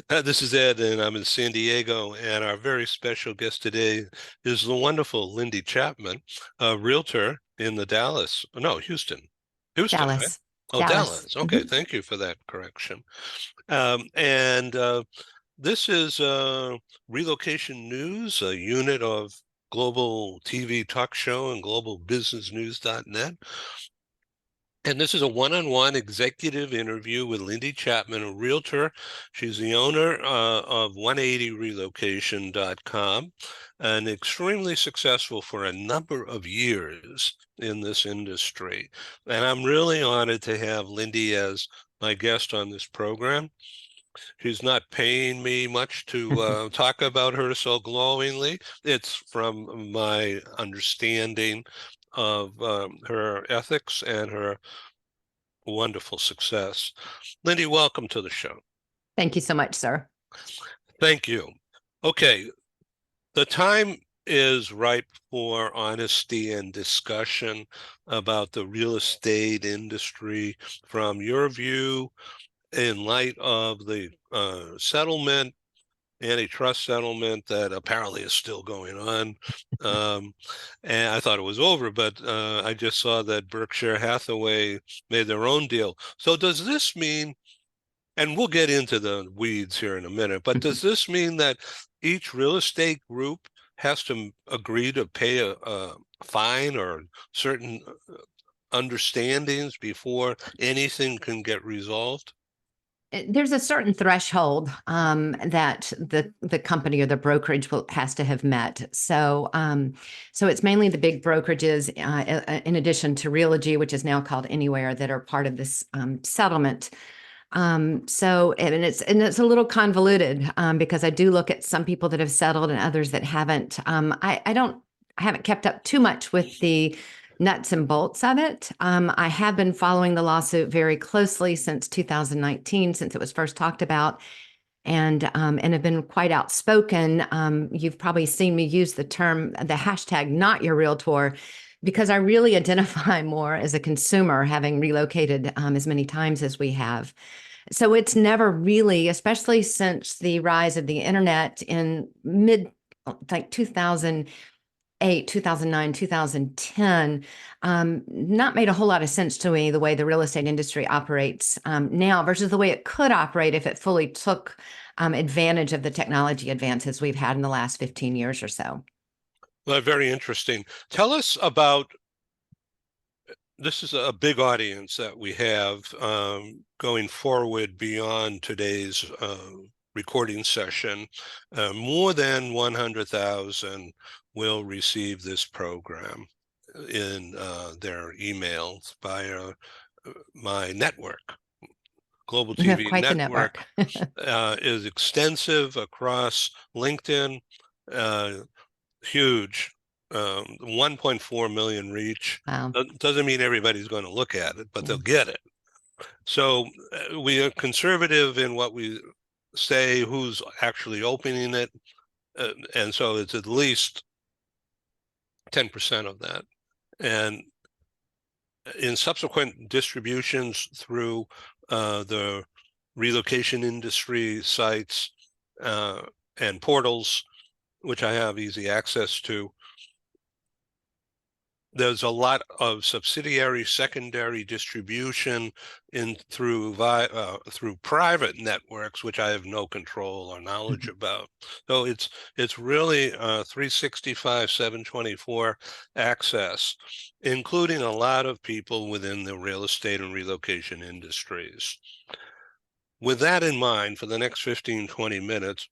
This is Ed, and I'm in San Diego. And our very special guest today is the wonderful Lindy Chapman, a realtor in the Houston, right? Dallas. Oh, Dallas. Dallas. Okay, Mhm. thank you for that correction. And this is Relocation News, a unit of Global TV Talk Show and globalbusinessnews.net. And this is a one-on-one executive interview with Lindy Chapman, a realtor. She's the owner of 180relocation.com and extremely successful for a number of years in this industry. And I'm really honored to have Lindy as my guest on this program. She's not paying me much to talk about her so glowingly. It's from my understanding of her ethics and her wonderful success. Lindy, welcome to the show. Thank you so much, sir. Thank you. Okay, the time is ripe for honesty and discussion about the real estate industry from your view in light of the antitrust settlement that apparently is still going on. Um, and I thought it was over, but I just saw that Berkshire Hathaway made their own deal. So does this mean, and we'll get into the weeds here in a minute, but does this mean that each real estate group has to agree to pay a fine or certain understandings before anything can get resolved? There's a certain threshold that the company or the brokerage has to have met. So it's mainly the big brokerages, in addition to Realogy, which is now called Anywhere, that are part of this settlement. And it's a little convoluted because I do look at some people that have settled and others that haven't. I haven't kept up too much with the nuts and bolts of it. I have been following the lawsuit very closely since 2019, since it was first talked about, and have been quite outspoken. You've probably seen me use the hashtag not your realtor, because I really identify more as a consumer, having relocated as many times as we have. So it's never really, especially since the rise of the internet in mid like 2008, 2009, 2010, not made a whole lot of sense to me the way the real estate industry operates now versus the way it could operate if it fully took advantage of the technology advances we've had in the last 15 years or so. Well, very interesting. Tell us about, this is a big audience that we have going forward beyond today's recording session. More than 100,000 will receive this program in their emails via my network. Global You have TV quite the network network. is extensive across LinkedIn, uh, huge, 1.4 million reach. Wow. Doesn't mean everybody's going to look at it, but they'll Yeah. get it. So we are conservative in what we say, who's actually opening it. And so it's at least 10% of that. And in subsequent distributions through the relocation industry sites uh, and portals, which I have easy access to, there's a lot of subsidiary, secondary distribution through private networks, which I have no control or knowledge about. So it's really 365, 724 access, including a lot of people within the real estate and relocation industries. With that in mind, for the next 15, 20 minutes,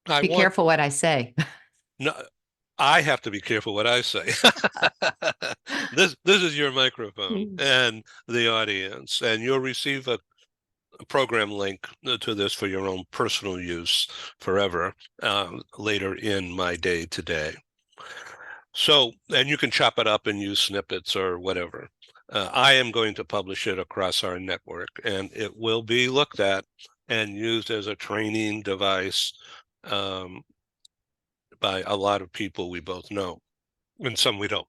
I Be want careful what I say. no, I have to be careful what I say. This is your microphone and the audience, and you'll receive a program link to this for your own personal use forever later in my day today. So, and you can chop it up and use snippets or whatever. I am going to publish it across our network, and it will be looked at and used as a training device um, by a lot of people we both know, and some we don't.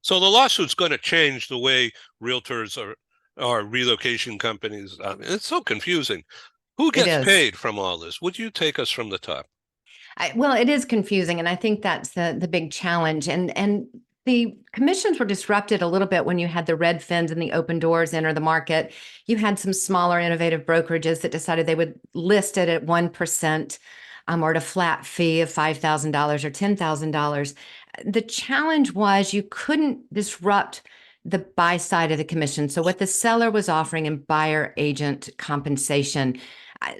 So the lawsuit's going to change the way realtors or relocation companies. It's so confusing. Who It gets is. paid from all this? Would you take us from the top? Well, it is confusing, and I think that's the big challenge. And the commissions were disrupted a little bit when you had the red fins and the open doors enter the market. You had some smaller, innovative brokerages that decided they would list it at 1%, or at a flat fee of $5,000 or $10,000. The challenge was you couldn't disrupt the buy side of the commission. So what the seller was offering in buyer agent compensation.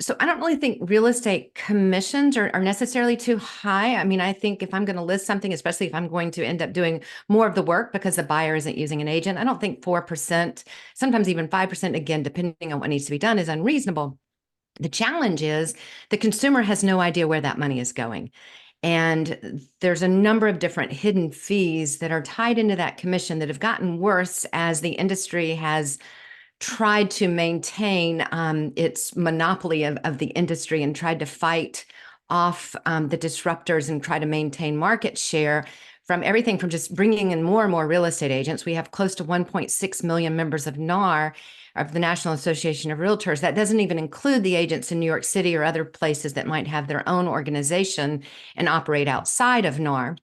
So I don't really think real estate commissions are necessarily too high. I mean, I think if I'm going to list something, especially if I'm going to end up doing more of the work because the buyer isn't using an agent, I don't think 4%, sometimes even 5%, again, depending on what needs to be done, is unreasonable. The challenge is the consumer has no idea where that money is going. And there's a number of different hidden fees that are tied into that commission that have gotten worse as the industry has tried to maintain its monopoly of the industry and tried to fight off the disruptors and try to maintain market share from everything from just bringing in more and more real estate agents. We have close to 1.6 million members of NAR, of the National Association of Realtors. That doesn't even include the agents in New York City or other places that might have their own organization and operate outside of NAR.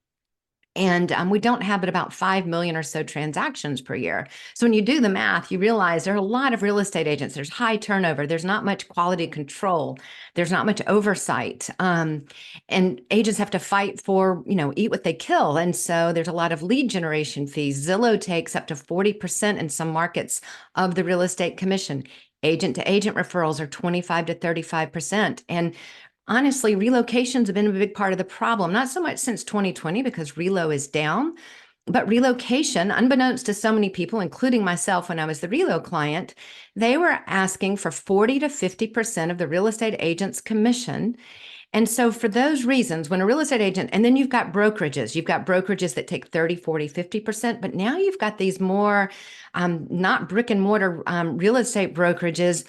And we don't have but about 5 million or so transactions per year. So when you do the math, you realize there are a lot of real estate agents. There's high turnover. There's not much quality control. There's not much oversight. And agents have to fight for, eat what they kill. And so there's a lot of lead generation fees. Zillow takes up to 40% in some markets of the real estate commission. Agent to agent referrals are 25 to 35%. And honestly, relocations have been a big part of the problem, not so much since 2020 because relo is down, but relocation, unbeknownst to so many people, including myself when I was the relo client, they were asking for 40 to 50% of the real estate agent's commission. And so for those reasons, when a real estate agent, and then you've got brokerages that take 30, 40, 50%, but now you've got these more not brick and mortar real estate brokerages,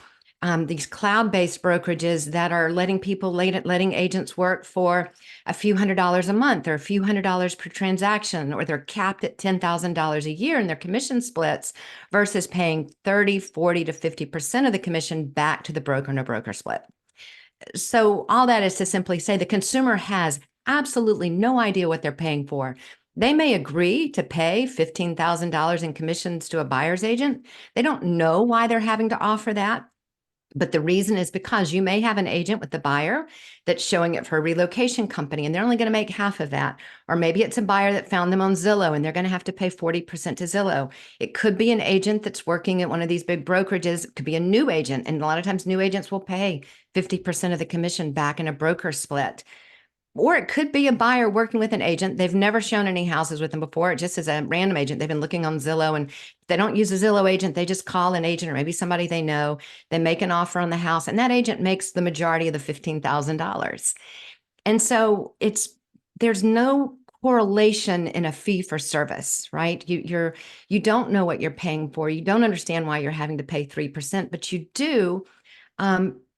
these cloud-based brokerages that are letting agents work for a few $100s a month or a few $100s per transaction, or they're capped at $10,000 a year in their commission splits versus paying 30, 40 to 50% of the commission back to the broker in a broker split. So all that is to simply say the consumer has absolutely no idea what they're paying for. They may agree to pay $15,000 in commissions to a buyer's agent. They don't know why they're having to offer that. But the reason is because you may have an agent with the buyer that's showing it for a relocation company, and they're only going to make half of that. Or maybe it's a buyer that found them on Zillow, and they're going to have to pay 40% to Zillow. It could be an agent that's working at one of these big brokerages. It could be a new agent. And a lot of times new agents will pay 50% of the commission back in a broker split. Or it could be a buyer working with an agent. They've never shown any houses with them before. It just is a random agent. They've been looking on Zillow, and if they don't use a Zillow agent, they just call an agent or maybe somebody they know. They make an offer on the house, and that agent makes the majority of the $15,000. And so there's no correlation in a fee for service, right? You don't know what you're paying for. You don't understand why you're having to pay 3%, but you do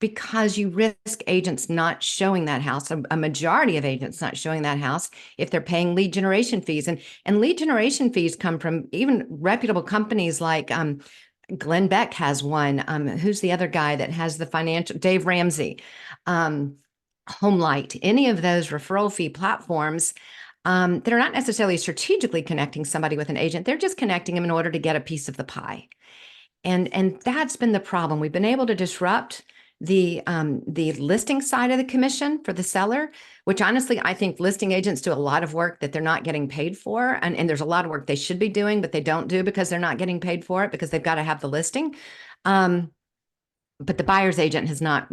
because you risk agents not showing that house, a majority of agents not showing that house if they're paying lead generation fees. And lead generation fees come from even reputable companies like Glenn Beck has one. Who's the other guy that has the financial? Dave Ramsey, Homelight, any of those referral fee platforms that are not necessarily strategically connecting somebody with an agent. They're just connecting them in order to get a piece of the pie. And that's been the problem. We've been able to disrupt the listing side of the commission for the seller, which honestly, I think listing agents do a lot of work that they're not getting paid for. And there's a lot of work they should be doing, but they don't do because they're not getting paid for it because they've got to have the listing. But the buyer's agent has not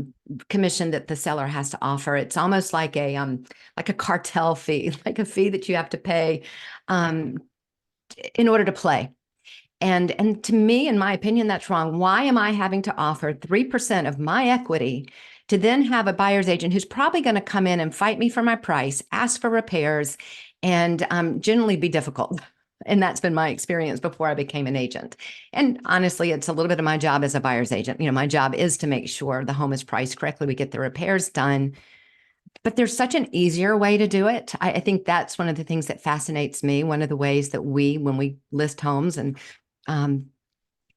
commissioned that the seller has to offer. It's almost like a cartel fee, like a fee that you have to pay in order to play. And to me, in my opinion, that's wrong. Why am I having to offer 3% of my equity to then have a buyer's agent who's probably going to come in and fight me for my price, ask for repairs, and generally be difficult? And that's been my experience before I became an agent. And honestly, it's a little bit of my job as a buyer's agent. My job is to make sure the home is priced correctly, we get the repairs done. But there's such an easier way to do it. I think that's one of the things that fascinates me. One of the ways that when we list homes and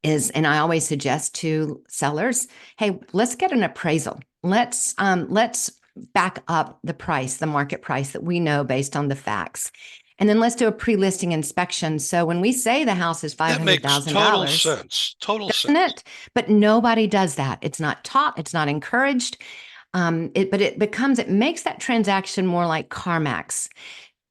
is, and I always suggest to sellers, hey, let's get an appraisal. Let's back up the price, the market price that we know based on the facts. And then let's do a pre-listing inspection. So when we say the house is That makes total $500,000, sense. Total doesn't sense. it? But nobody does that. It's not taught. It's not encouraged. But it makes that transaction more like CarMax.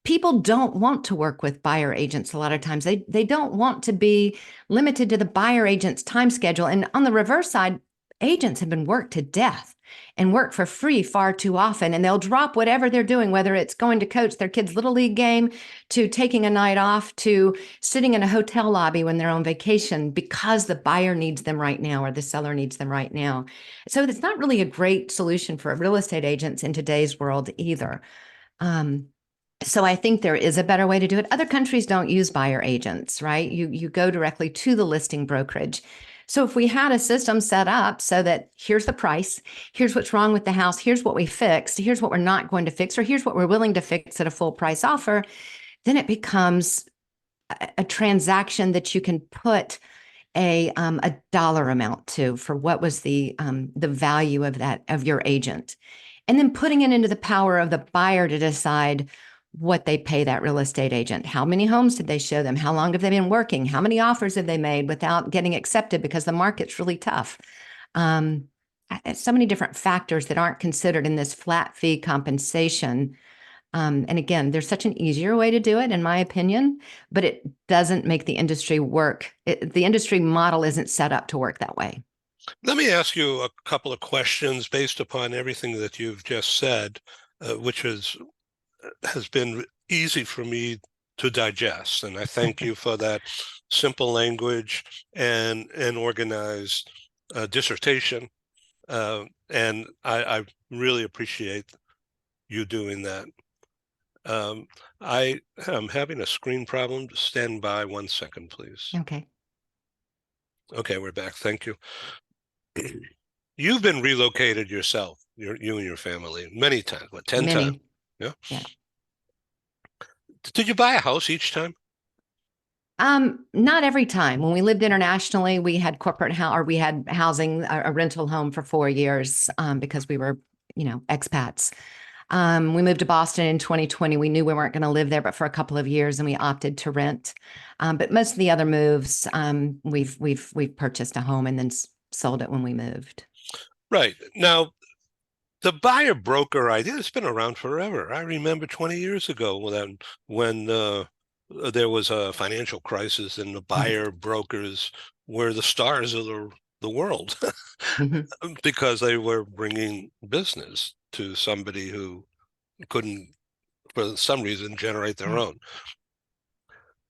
People don't want to work with buyer agents a lot of times. They don't want to be limited to the buyer agent's time schedule. And on the reverse side, agents have been worked to death and work for free far too often. And they'll drop whatever they're doing, whether it's going to coach their kids' little league game, to taking a night off, to sitting in a hotel lobby when they're on vacation, because the buyer needs them right now or the seller needs them right now. So it's not really a great solution for real estate agents in today's world either. So I think there is a better way to do it. Other countries don't use buyer agents, right? You go directly to the listing brokerage. So if we had a system set up so that here's the price, here's what's wrong with the house, here's what we fixed, here's what we're not going to fix, or here's what we're willing to fix at a full price offer, then it becomes a transaction that you can put a dollar amount to for what was the value of that, of your agent, and then putting it into the power of the buyer to decide what they pay that real estate agent. How many homes did they show them? How long have they been working? How many offers have they made without getting accepted because the market's really tough? So many different factors that aren't considered in this flat fee compensation. And again, there's such an easier way to do it, in my opinion, but it doesn't make the industry work. The industry model isn't set up to work that way. Let me ask you a couple of questions based upon everything that you've just said, which has been easy for me to digest. And I thank you for that simple language and an organized dissertation. And I really appreciate you doing that. I am having a screen problem. Stand by 1 second, please. Okay. Okay, we're back. Thank you. You've been relocated yourself, you and your family, many times. What, 10 times? Many. Yeah. Yeah. Did you buy a house each time? Not every time. When we lived internationally, we had we had housing, a rental home for 4 years, because we were, expats. We moved to Boston in 2020. We knew we weren't going to live there, but for a couple of years, and we opted to rent. But most of the other moves, we've purchased a home and then sold it when we moved. Right. Now, the buyer broker idea has been around forever. I remember 20 years ago when there was a financial crisis and the buyer brokers were the stars of the world because they were bringing business to somebody who couldn't, for some reason, generate their own.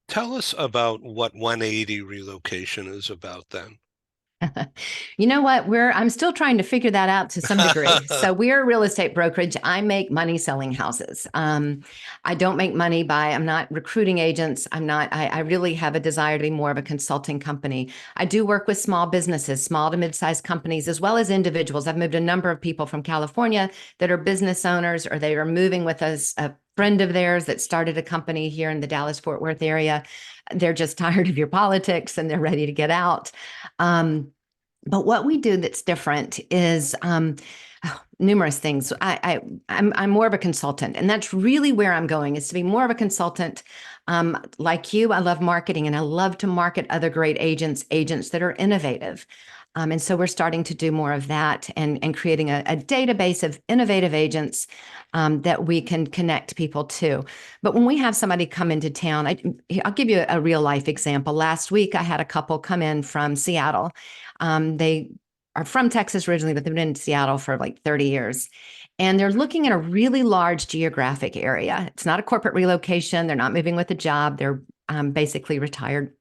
Tell us about what 180 relocation is about then. You know what? I'm still trying to figure that out to some degree. So we're a real estate brokerage. I make money selling houses. I don't make money I'm not recruiting agents. I really have a desire to be more of a consulting company. I do work with small businesses, small to mid-sized companies, as well as individuals. I've moved a number of people from California that are business owners, or they are moving with us, a friend of theirs that started a company here in the Dallas-Fort Worth area. They're just tired of your politics and they're ready to get out. But what we do that's different is numerous things. I'm more of a consultant, and that's really where I'm going, is to be more of a consultant. Like you, I love marketing, and I love to market other great agents that are innovative. And so we're starting to do more of that and creating a database of innovative agents that we can connect people to. But when we have somebody come into town, I'll give you a real life example. Last week, I had a couple come in from Seattle. They are from Texas originally, but they've been in Seattle for like 30 years. And they're looking at a really large geographic area. It's not a corporate relocation. They're not moving with a job. They're basically retired.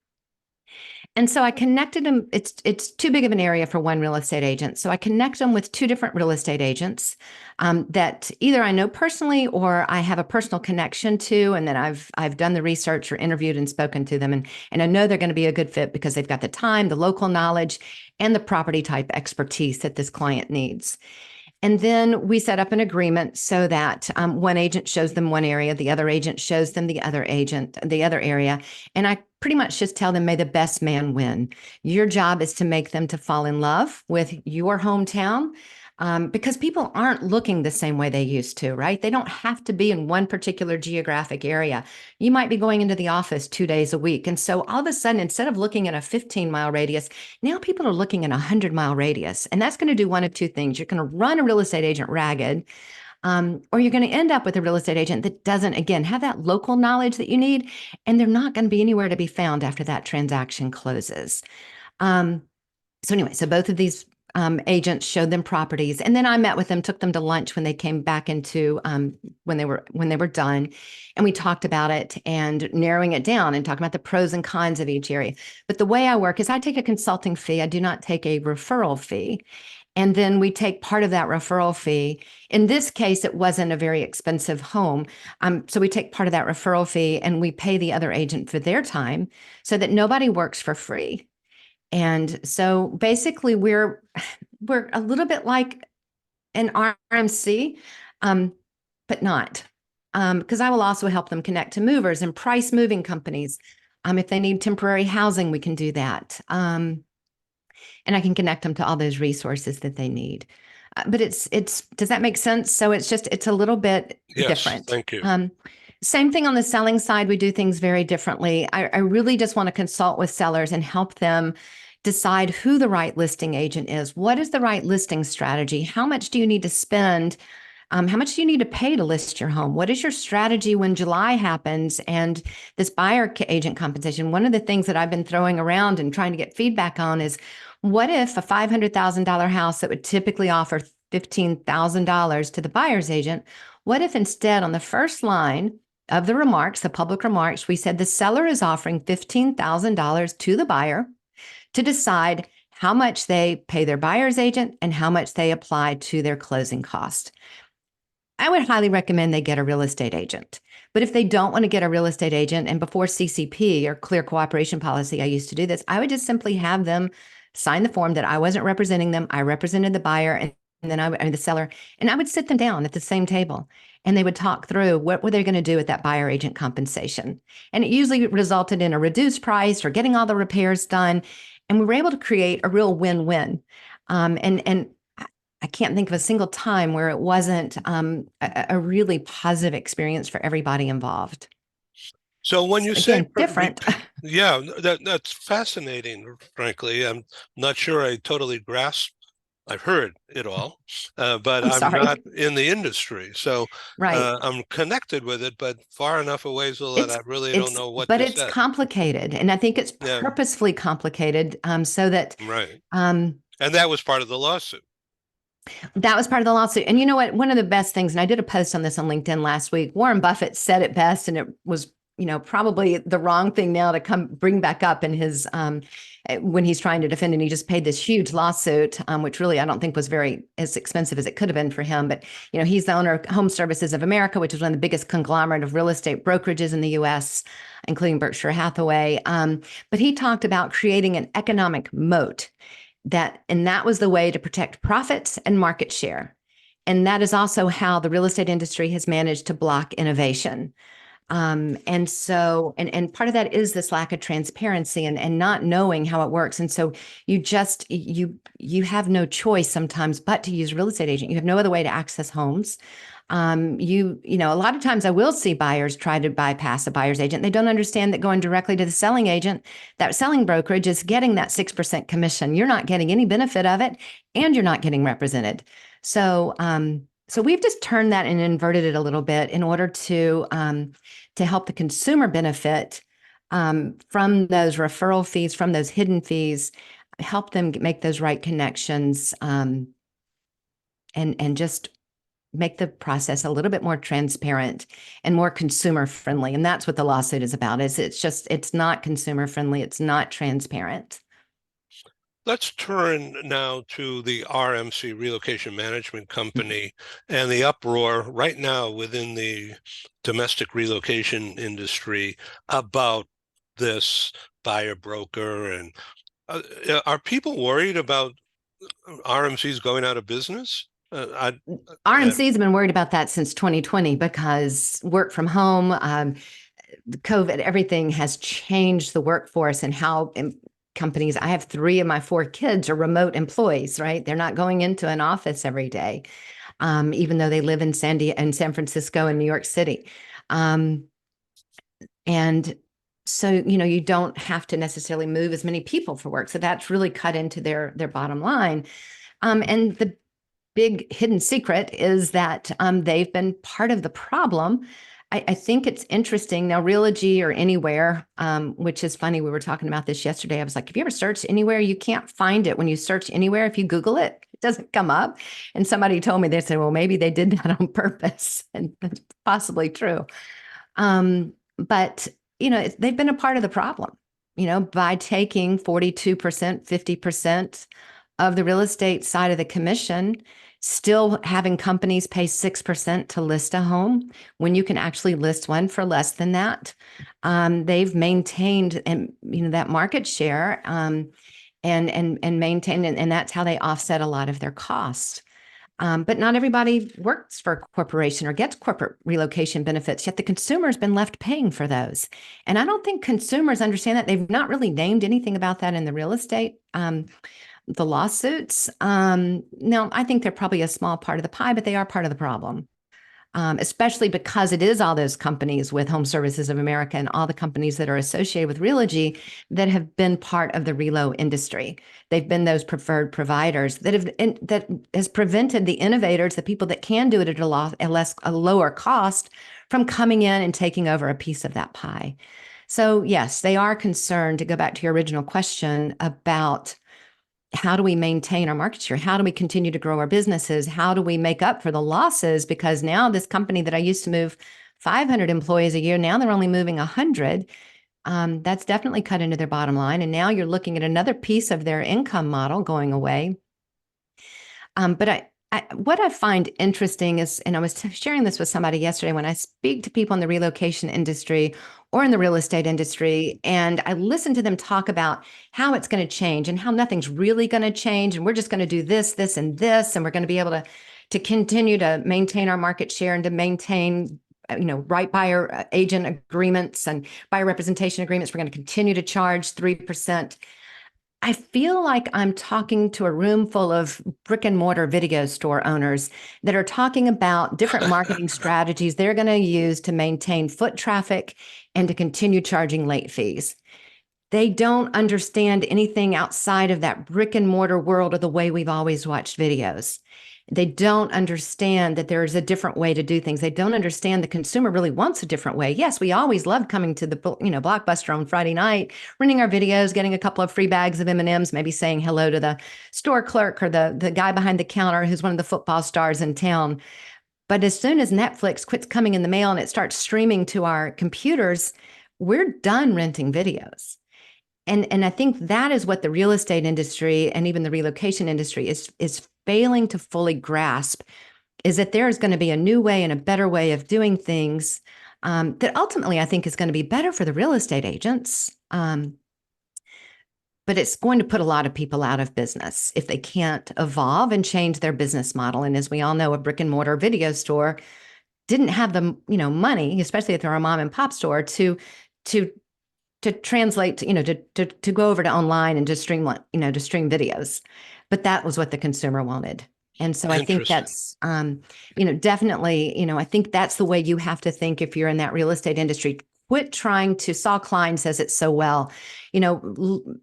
And so I connected them. It's too big of an area for one real estate agent. So I connect them with two different real estate agents that either I know personally or I have a personal connection to, and then I've done the research or interviewed and spoken to them, and I know they're going to be a good fit because they've got the time, the local knowledge, and the property type expertise that this client needs. And then we set up an agreement so that one agent shows them one area, the other agent shows them the other area. And I pretty much just tell them, may the best man win. Your job is to make them to fall in love with your hometown. Because people aren't looking the same way they used to, right? They don't have to be in one particular geographic area. You might be going into the office 2 days a week. And so all of a sudden, instead of looking at a 15-mile radius, now people are looking at a 100-mile radius. And that's going to do one of two things. You're going to run a real estate agent ragged, or you're going to end up with a real estate agent that doesn't, again, have that local knowledge that you need. And they're not going to be anywhere to be found after that transaction closes. So anyway, so both of these agents showed them properties, and then I met with them, took them to lunch when they came back into when they were done, and we talked about it and narrowing it down and talking about the pros and cons of each area. But the way I work is I take a consulting fee. I do not take a referral fee. And then we take part of that referral fee. In this case, it wasn't a very expensive home. So we take part of that referral fee and we pay the other agent for their time so that nobody works for free. And so basically we're a little bit like an RMC, but not. Because I will also help them connect to movers and price moving companies. If they need temporary housing, we can do that. And I can connect them to all those resources that they need. But does that make sense? So it's a little bit different. Thank you. Same thing on the selling side. We do things very differently. I really just want to consult with sellers and help them decide who the right listing agent is. What is the right listing strategy? How much do you need to spend? How much do you need to pay to list your home? What is your strategy when July happens and this buyer agent compensation? One of the things that I've been throwing around and trying to get feedback on is, what if a $500,000 house that would typically offer $15,000 to the buyer's agent, what if instead on the first line of the remarks, the public remarks, we said the seller is offering $15,000 to the buyer to decide how much they pay their buyer's agent and how much they apply to their closing cost. I would highly recommend they get a real estate agent. But if they don't want to get a real estate agent, and before CCP or clear cooperation policy, I used to do this, I would just simply have them sign the form that I wasn't representing them. I represented the buyer and then the seller, and I would sit them down at the same table and they would talk through what were they going to do with that buyer agent compensation. And it usually resulted in a reduced price or getting all the repairs done. And we were able to create a real win-win. And I can't think of a single time where it wasn't a really positive experience for everybody involved. So when you say different, yeah, that's fascinating. Frankly, I'm not sure I totally grasp. I've heard it all, but I'm not in the industry, so right. I'm connected with it, but far enough away so that I really don't know what. But it's complicated, and I think it's purposefully complicated, so that right. And that was part of the lawsuit. That was part of the lawsuit. And you know what? One of the best things, and I did a post on this on LinkedIn last week, Warren Buffett said it best, and it was, probably the wrong thing now to bring back up in his, when he's trying to defend, and he just paid this huge lawsuit, which really I don't think was very as expensive as it could have been for him. But, he's the owner of Home Services of America, which is one of the biggest conglomerate of real estate brokerages in the U.S., including Berkshire Hathaway. But he talked about creating an economic moat. That was the way to protect profits and market share. And that is also how the real estate industry has managed to block innovation. And part of that is this lack of transparency and not knowing how it works. And so you have no choice sometimes but to use a real estate agent. You have no other way to access homes. A lot of times I will see buyers try to bypass a buyer's agent. They don't understand that going directly to the selling agent, that selling brokerage is getting that 6% commission. You're not getting any benefit of it, and you're not getting represented. So we've just turned that and inverted it a little bit in order to help the consumer benefit from those referral fees, from those hidden fees, help them make those right connections, and just make the process a little bit more transparent and more consumer friendly. And that's what the lawsuit is about. It's not consumer friendly. It's not transparent. Let's turn now to the RMC Relocation Management Company and the uproar right now within the domestic relocation industry about this buyer broker. And are people worried about RMCs going out of business? RMC's been worried about that since 2020 because work from home, COVID, everything has changed the workforce and how companies. I have 3 of my 4 kids are remote employees, right? They're not going into an office every day, even though they live in San Francisco and New York City. And so, you don't have to necessarily move as many people for work. So that's really cut into their bottom line. And the big hidden secret is that they've been part of the problem. I think it's interesting now, Realogy or Anywhere, which is funny. We were talking about this yesterday. I was like, have you ever searched Anywhere? You can't find it when you search Anywhere. If you Google it, it doesn't come up. And somebody told me, they said, well, maybe they did that on purpose. And that's possibly true. But, they've been a part of the problem, by taking 42%, 50% of the real estate side of the commission, still having companies pay 6% to list a home when you can actually list one for less than that. They've maintained that market share and maintained, and that's how they offset a lot of their costs. But not everybody works for a corporation or gets corporate relocation benefits, yet the consumer has been left paying for those. And I don't think consumers understand that. They've not really named anything about that in the real estate, the lawsuits. Now, I think they're probably a small part of the pie, but they are part of the problem. Especially because it is all those companies with Home Services of America and all the companies that are associated with Realogy that have been part of the relo industry. They've been those preferred providers that has prevented the innovators, the people that can do it at a lower cost, from coming in and taking over a piece of that pie. So yes, they are concerned, to go back to your original question, about how do we maintain our market share? How do we continue to grow our businesses? How do we make up for the losses? Because now this company that I used to move 500 employees a year, now they're only moving 100. That's definitely cut into their bottom line. And now you're looking at another piece of their income model going away. But what I find interesting is, and I was sharing this with somebody yesterday, when I speak to people in the relocation industry or in the real estate industry, and I listen to them talk about how it's going to change and how nothing's really going to change, and we're just going to do this, this, and this, and we're going to be able to continue to maintain our market share and to maintain, right buyer agent agreements and buyer representation agreements. We're going to continue to charge 3%. I feel like I'm talking to a room full of brick and mortar video store owners that are talking about different marketing strategies they're going to use to maintain foot traffic and to continue charging late fees. They don't understand anything outside of that brick and mortar world or the way we've always watched videos. They don't understand that there is a different way to do things. They don't understand the consumer really wants a different way. Yes, we always loved coming to the Blockbuster on Friday night, renting our videos, getting a couple of free bags of M&Ms, maybe saying hello to the store clerk or the guy behind the counter who's one of the football stars in town. But as soon as Netflix quits coming in the mail and it starts streaming to our computers, we're done renting videos. And I think that is what the real estate industry and even the relocation industry is failing to fully grasp, is that there is going to be a new way and a better way of doing things that ultimately I think is going to be better for the real estate agents. But it's going to put a lot of people out of business if they can't evolve and change their business model. And as we all know, a brick and mortar video store didn't have the money, especially if they're a mom and pop store, to translate, to go over to online and just stream, to stream videos. But that was what the consumer wanted. And so I think that's, definitely, I think that's the way you have to think if you're in that real estate industry. Quit trying to, Saul Klein says it so well,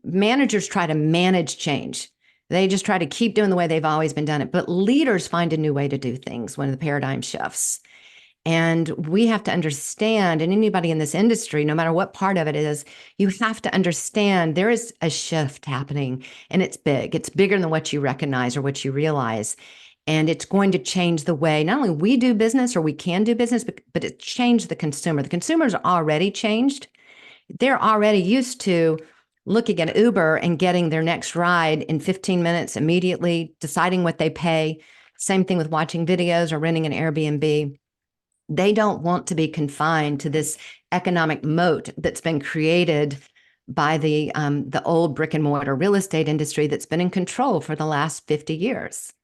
managers try to manage change. They just try to keep doing the way they've always been done it. But leaders find a new way to do things when the paradigm shifts. And we have to understand, and anybody in this industry, no matter what part of it is, you have to understand there is a shift happening, and it's big. It's bigger than what you recognize or what you realize. And it's going to change the way not only we do business or we can do business, but it changed the consumer. The consumers are already changed. They're already used to looking at Uber and getting their next ride in 15 minutes immediately, deciding what they pay. Same thing with watching videos or renting an Airbnb. They don't want to be confined to this economic moat that's been created by the old brick and mortar real estate industry that's been in control for the last 50 years.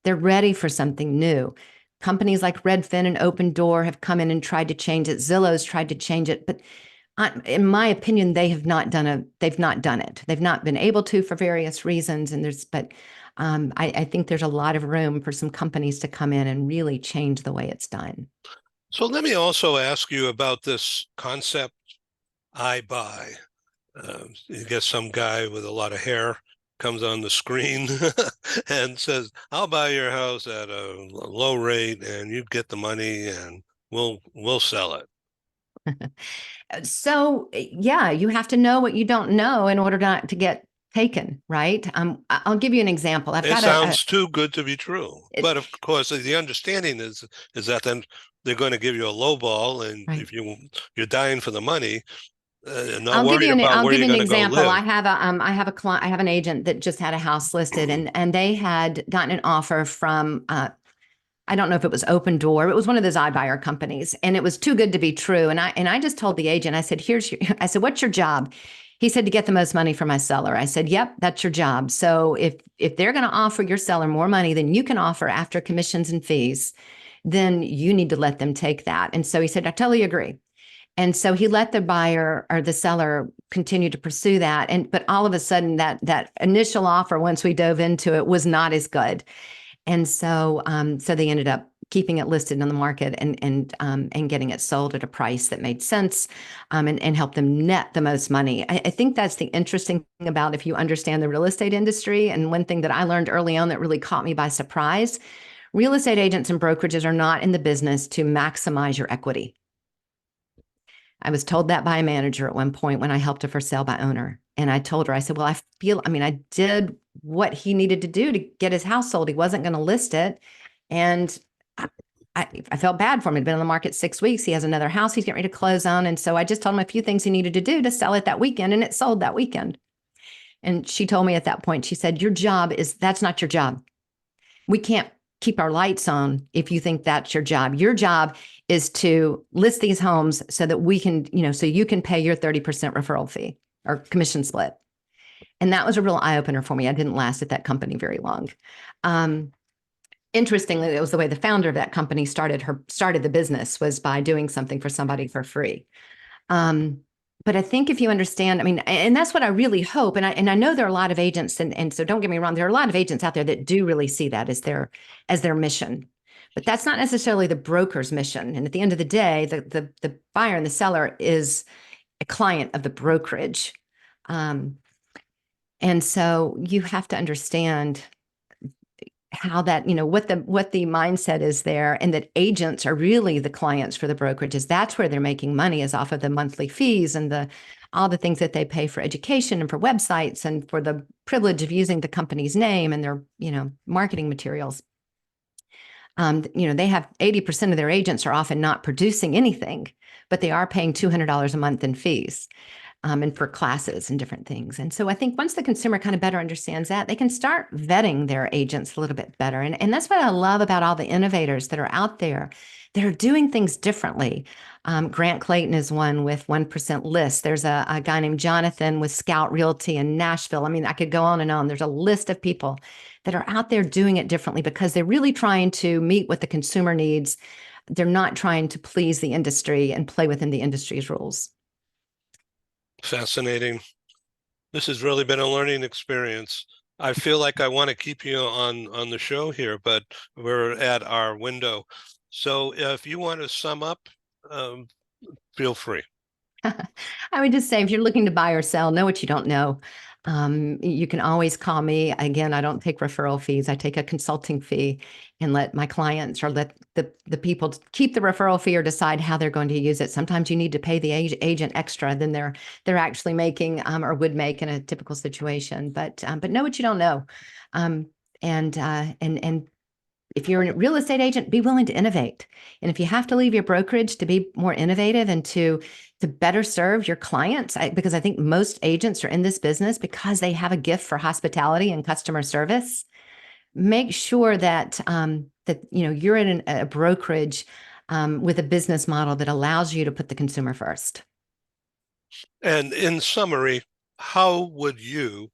They're ready for something new. Companies like Redfin and Open Door have come in and tried to change it. Zillow's tried to change it, but in my opinion, they've not done it. They've not been able to for various reasons. I think there's a lot of room for some companies to come in and really change the way it's done. So let me also ask you about this concept, I buy. You get some guy with a lot of hair comes on the screen and says, "I'll buy your house at a low rate, and you get the money, and we'll sell it." So yeah, you have to know what you don't know in order not to get taken, right? I'll give you an example. I've It got sounds too good to be true. it, But of course, the understanding is that then they're going to give you a low ball, and right. if you're dying for the money, not worried about I'll where give you're you an going to go example. live. I have a client, I have an agent that just had a house listed, and they had gotten an offer from I don't know if it was Open Door. It was one of those iBuyer companies, and it was too good to be true. And I just told the agent, I said, I said, what's your job? He said, to get the most money for my seller. I said, yep, that's your job. So if they're going to offer your seller more money than you can offer after commissions and fees, then you need to let them take that. And so he said, I totally agree. And so he let the buyer or the seller continue to pursue that. But all of a sudden that initial offer, once we dove into it, was not as good. And so they ended up keeping it listed on the market and getting it sold at a price that made sense, and helped them net the most money. I think that's the interesting thing about if you understand the real estate industry. And one thing that I learned early on that really caught me by surprise: real estate agents and brokerages are not in the business to maximize your equity. I was told that by a manager at one point when I helped a for sale by owner. And I told her, I said, well, I did what he needed to do to get his house sold. He wasn't going to list it. And I felt bad for him. He'd been on the market 6 weeks. He has another house he's getting ready to close on. And so I just told him a few things he needed to do to sell it that weekend. And it sold that weekend. And she told me at that point, she said, that's not your job. We can't keep our lights on if you think that's your job. Your job is to list these homes so that we can, so you can pay your 30% referral fee or commission split. And that was a real eye opener for me. I didn't last at that company very long. Interestingly, it was the way the founder of that company started the business, was by doing something for somebody for free. But I think if you understand, and that's what I really hope. And I know there are a lot of agents, and so don't get me wrong, there are a lot of agents out there that do really see that as their mission. But that's not necessarily the broker's mission. And at the end of the day, the buyer and the seller is a client of the brokerage. And so you have to understand how that, what the mindset is there, and that agents are really the clients for the brokerages. That's where they're making money, is off of the monthly fees and all the things that they pay for education and for websites and for the privilege of using the company's name and their, marketing materials. They have 80% of their agents are often not producing anything, but they are paying $200 a month in fees. And for classes and different things. And so I think once the consumer kind of better understands that, they can start vetting their agents a little bit better. And that's what I love about all the innovators that are out there that are doing things differently. Grant Clayton is one with 1% List. There's a guy named Jonathan with Scout Realty in Nashville. I could go on and on. There's a list of people that are out there doing it differently because they're really trying to meet what the consumer needs. They're not trying to please the industry and play within the industry's rules. Fascinating. This has really been a learning experience. I feel like I want to keep you on the show here, but we're at our window. So if you want to sum up, um, feel free. I would just say, if you're looking to buy or sell, know what you don't know. You can always call me. Again, I don't take referral fees. I take a consulting fee and let my clients, or let the people keep the referral fee or decide how they're going to use it. Sometimes you need to pay the agent extra than they're actually making, or would make in a typical situation. But know what you don't know. And if you're a real estate agent, be willing to innovate. And if you have to leave your brokerage to be more innovative and to better serve your clients, because I think most agents are in this business because they have a gift for hospitality and customer service, make sure that you're in a brokerage with a business model that allows you to put the consumer first. And in summary, how would you,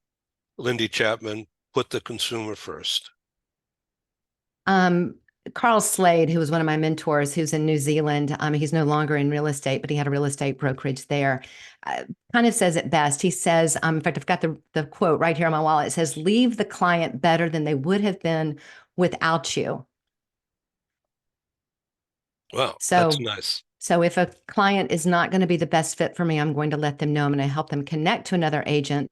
Lindy Chapman, put the consumer first? Carl Slade, who was one of my mentors, who's in New Zealand, he's no longer in real estate, but he had a real estate brokerage there, kind of says it best. He says, in fact, I've got the quote right here on my wall. It says, leave the client better than they would have been without you. Wow, that's So, nice. so if a client is not going to be the best fit for me, I'm going to let them know. I'm going to help them connect to another agent.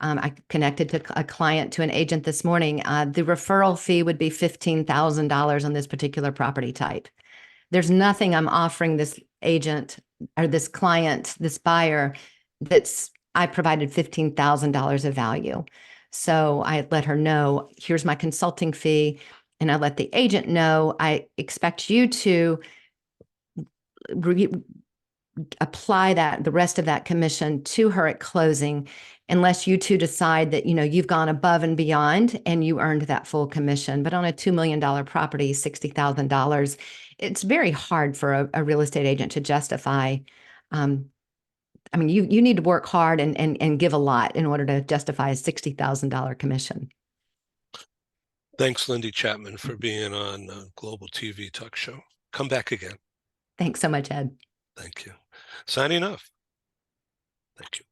I connected to a client to an agent this morning. The referral fee would be $15,000 on this particular property type. There's nothing I'm offering this agent or this client, this buyer, I provided $15,000 of value. So I let her know, here's my consulting fee. And I let the agent know, I expect you to apply the rest of that commission to her at closing, unless you two decide that, you've gone above and beyond and you earned that full commission. But on a $2 million property, $60,000, it's very hard for a real estate agent to justify. You need to work hard and give a lot in order to justify a $60,000 commission. Thanks, Lindy Chapman, for being on Global TV Talk Show. Come back again. Thanks so much, Ed. Thank you. Signing off. Thank you.